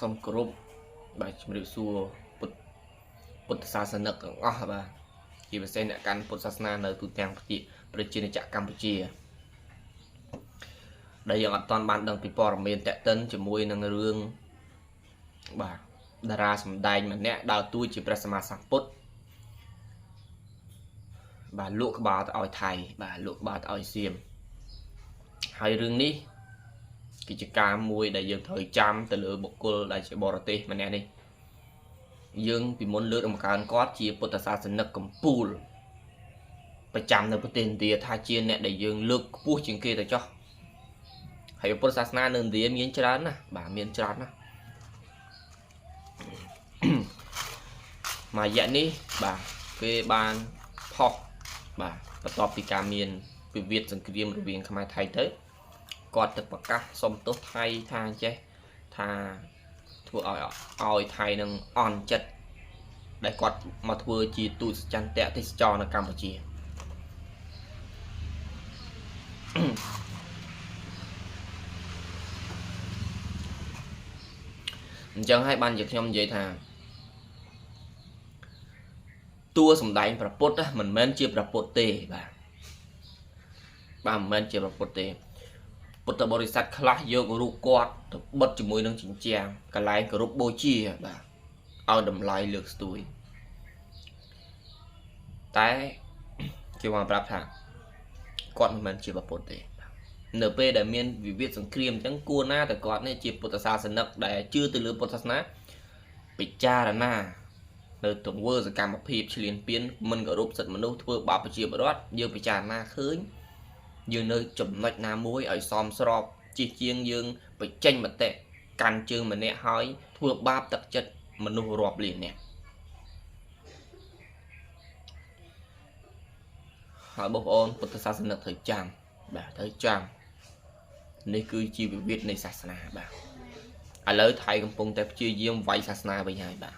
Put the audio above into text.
សូមគោរពបាទជំរាបសួរពុទ្ធសាសនិកទាំងអស់បាទជាពិសេសអ្នកកាន់ពុទ្ធសាសនានៅទូទាំងប្រជាជាតិកម្ពុជាដែលយើងអត់ទាន់បានដឹងពីព័ត៌មានតេតិនជាមួយនឹងរឿងបាទតារាសម្ដែងម្នាក់ដើរតួជាព្រះសម្មាសម្ពុទ្ធបាទលក់ក្បាលទៅឲ្យថៃបាទលក់ក្បាលទៅឲ្យសៀមហើយរឿងនេះកិច្ចការមួយដែលយើងត្រូវចាំទៅលើបុគ្គលដែលជាបរទេសម្នាក់នេះយើងពីមុនលើកដំកើងគាត់ជាពុទ្ធសាសនិកកម្ពុជាប្រចាំនៅប្រទេសឥណ្ឌាថាជាអ្នកដែលយើងលើកខ្ពស់ជាងគេទៅចោះហើយពុទ្ធសាសនានៅឥណ្ឌាមានច្រើនណាស់បាទមានច្រើនណាស់មួយរយៈនេះបាទគេបានផុសបាទបន្ទាប់ពីការមានវិវាទសង្គ្រាមរវាងខ្មែរថៃទៅគាត់ទៅប្រកាសសុំទោសថៃថាចេះថាធ្វើឲ្យថៃនឹងអន់ចិត្តដែលគាត់មកធ្វើជាទូតចន្ទៈទេសចរនៅកម្ពុជាអញ្ចឹងហើយបានជាខ្ញុំនិយាយថាតួសម្ដែងប្រពុតមិនមែនជាប្រពុតទេបាទមិនមែនជាប្រពុតទេពុទ្ធបរិស័ទខ្លះយករូបគាត់ទៅបិទជាមួយនឹងជញ្ជាំងកន្លែងគោរពបូជាបាទឲ្យតម្លៃលើកស្ទួយតែគេបានប្រាប់ថាគាត់មិនមែនជាប្រពុតទេនៅពេលដែលមានវិវាទសង្គ្រាមអញ្ចឹងគួរណាតែគាត់នេះជាពុទ្ធសាសនិកដែលជឿទៅលើពុទ្ធសាសនាពិចារណានៅទង្វើសកម្មភាពឈ្លានពានមិនគោរពសិទ្ធិមនុស្សធ្វើបាបប្រជាពលរដ្ឋយើងពិចារណាឃើញយើងនៅចំណុចណាមួយឲ្យសមស្របជាជាងយើងបញ្ចេញមតិកាន់ជើងម្នាក់ហើយធ្វើបាបទឹកចិត្តមនុស្សរាប់លាននាក់ហើយបងប្អូនពុទ្ធសាសនិកត្រូវចាំបាទត្រូវចាំនេះគឺជាវិវាទនៃសាសនាបាទឥឡូវថៃកំពុងតែព្យាយាមវាយសាសនាវិញហើយបាទ